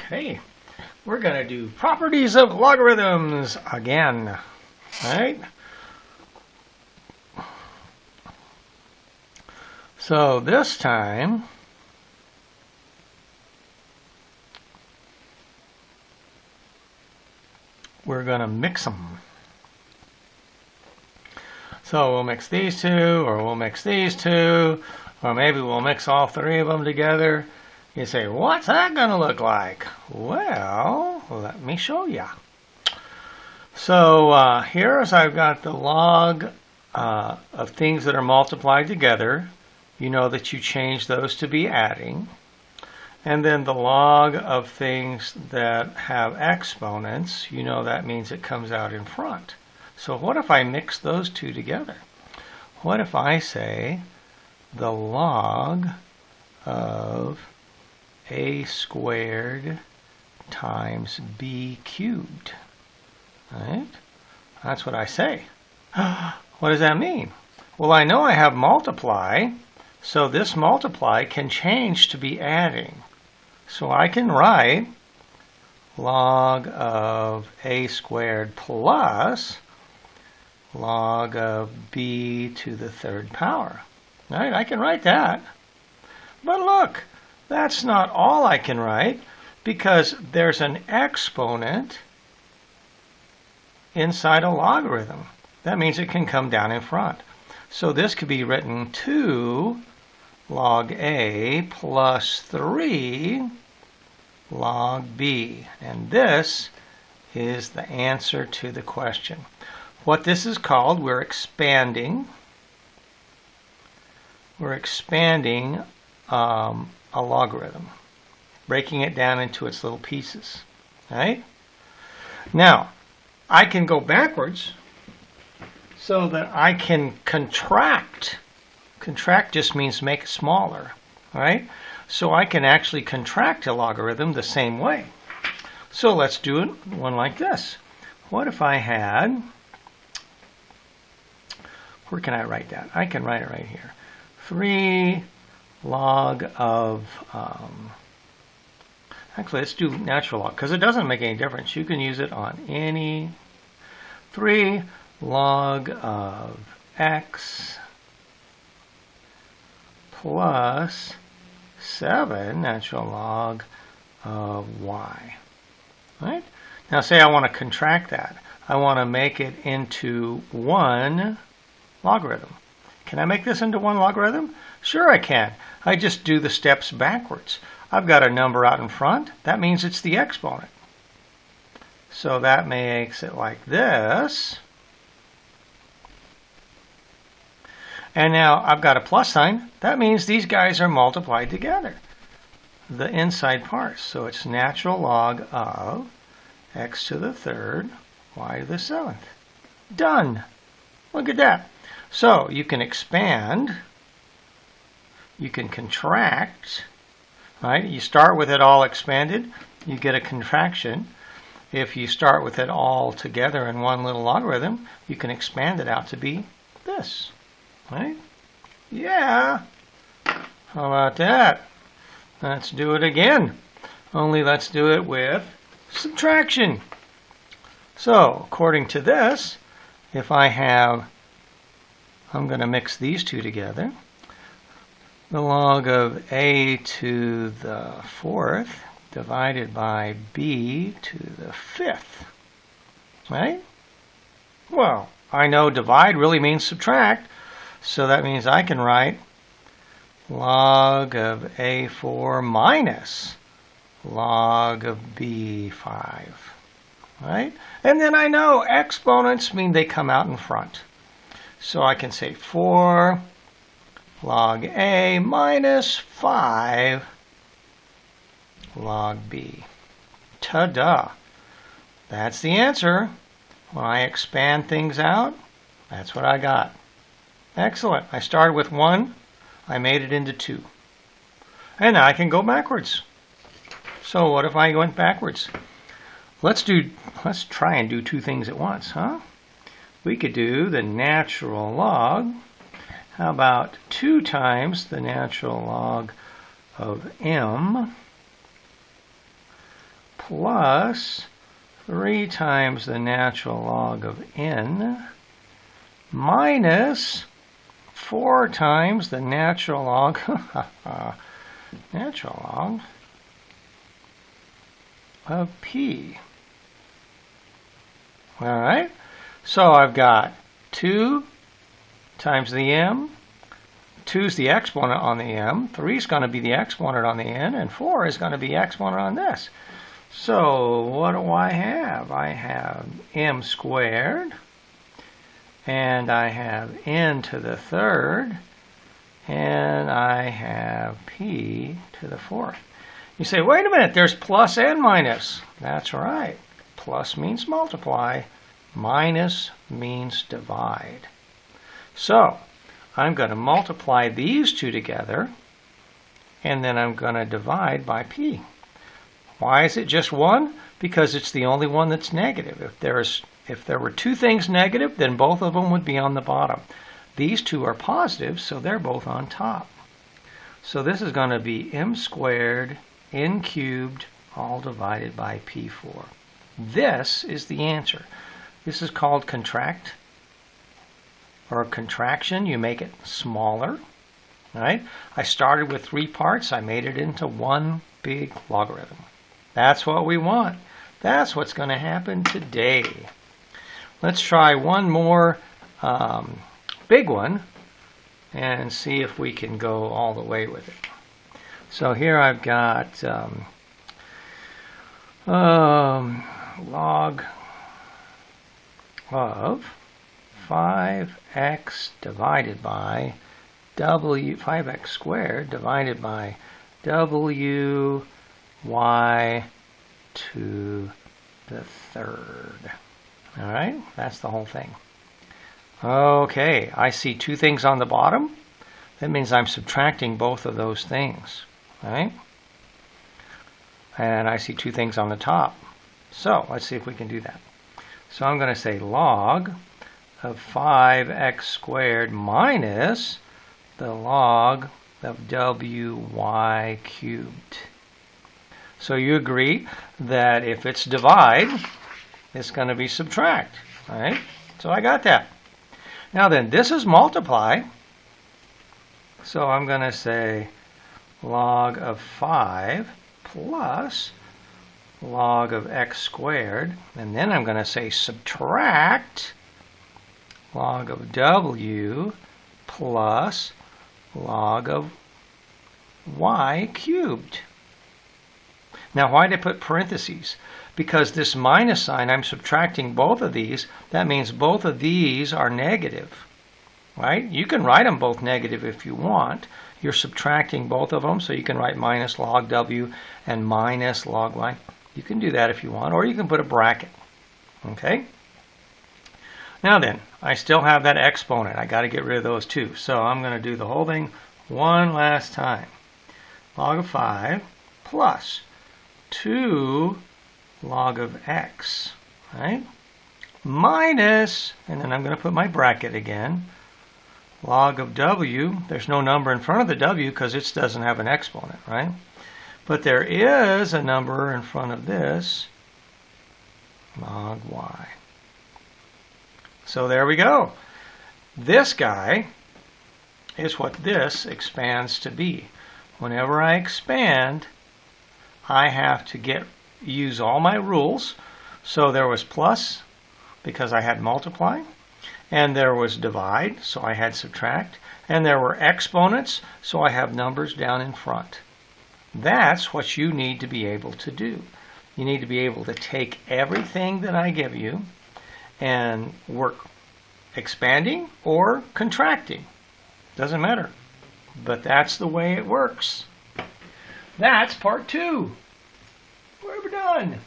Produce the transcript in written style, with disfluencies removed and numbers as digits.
Okay, we're going to do properties of logarithms again. All right. So this time, we're going to mix them. So we'll mix these two, or we'll mix these two, or maybe we'll mix all three of them together. You say, what's that going to look like? Well, let me show you. So here's I've got the log of things that are multiplied together. You know that you change those to be adding. And then the log of things that have exponents, you know that means it comes out in front. So what if I mix those two together? What if I say the log of a squared times b cubed? Right? That's what I say. What does that mean? Well, I know I have multiply, so this multiply can change to be adding. So I can write log of a squared plus log of b to the third power. Right? I can write that. But look, that's not all I can write, because there's an exponent inside a logarithm. That means it can come down in front. So this could be written 2 log a plus 3 log b. And this is the answer to the question. What this is called, we're expanding. We're expanding a logarithm, breaking it down into its little pieces. Right? Now, I can go backwards so that I can contract. Contract just means make it smaller. Right? So I can actually contract a logarithm the same way. So let's do one like this. What if I had, where can I write that? I can write it right here. 3 log of, actually let's do natural log, because it doesn't make any difference. You can use it on any 3 log of x plus 7 natural log of y. Right? Now say I want to contract that. I want to make it into one logarithm. Can I make this into one logarithm? Sure I can. I just do the steps backwards. I've got a number out in front. That means it's the exponent. So that makes it like this. And now I've got a plus sign. That means these guys are multiplied together, the inside parts. So it's natural log of x to the third, y to the seventh. Done. Look at that. So you can expand, you can contract, right? You start with it all expanded, you get a contraction. If you start with it all together in one little logarithm, you can expand it out to be this. Right? Yeah. How about that? Let's do it again. Only let's do it with subtraction. So, according to this, if I have, I'm going to mix these two together. The log of a to the fourth divided by b to the fifth. Right? Well, I know divide really means subtract. So that means I can write log of a4 minus log of b5. Right? And then I know exponents mean they come out in front. So I can say 4 log a minus 5 log b. Ta-da! That's the answer. When I expand things out, that's what I got. Excellent. I started with 1. I made it into 2. And now I can go backwards. So what if I went backwards? Let's try and do 2 things at once, huh? We could do the natural log. How about 2 times the natural log of m plus 3 times the natural log of n minus 4 times the natural log of p. All right, so I've got 2 times the m, 2 is the exponent on the m, 3 is going to be the exponent on the n, and 4 is going to be exponent on this. So what do I have? I have m squared, and I have n to the third, and I have p to the fourth. You say, wait a minute, there's plus and minus. That's right. Plus means multiply, minus means divide. So I'm going to multiply these two together, and then I'm going to divide by p. Why is it just 1? Because it's the only one that's negative. If there were 2 things negative, then both of them would be on the bottom. These 2 are positive, so they're both on top. So this is going to be m squared n cubed all divided by p4. This is the answer. This is called contract or contraction. You make it smaller. Right? I started with 3 parts. I made it into one big logarithm. That's what we want. That's what's going to happen today. Let's try one more big one and see if we can go all the way with it. So here I've got log of 5x divided by 5x squared divided by y to the third. All right, that's the whole thing. Okay, I see 2 things on the bottom. That means I'm subtracting both of those things, right? And I see 2 things on the top. So let's see if we can do that. So I'm going to say log of 5x squared minus the log of wy cubed. So you agree that if it's divide, it's going to be subtract. All right? So I got that. Now then, this is multiply. So I'm going to say log of 5 plus log of x squared. And then I'm going to say subtract log of w plus log of y cubed. Now, why did I put parentheses? Because this minus sign, I'm subtracting both of these. That means both of these are negative, right? You can write them both negative if you want. You're subtracting both of them, so you can write minus log w and minus log y. You can do that if you want, or you can put a bracket, okay? Now then, I still have that exponent. I got to get rid of those 2. So I'm going to do the whole thing one last time. Log of 5 plus 2 log of x, right? Minus, and then I'm going to put my bracket again, log of w. There's no number in front of the w because it doesn't have an exponent, right? But there is a number in front of this, log y. So there we go. This guy is what this expands to be. Whenever I expand, I have to use all my rules. So there was plus because I had multiply, and there was divide, so I had subtract, and there were exponents, so I have numbers down in front. That's what you need to be able to do. You need to be able to take everything that I give you and work expanding or contracting. Doesn't matter. But that's the way it works. That's part 2. We're done.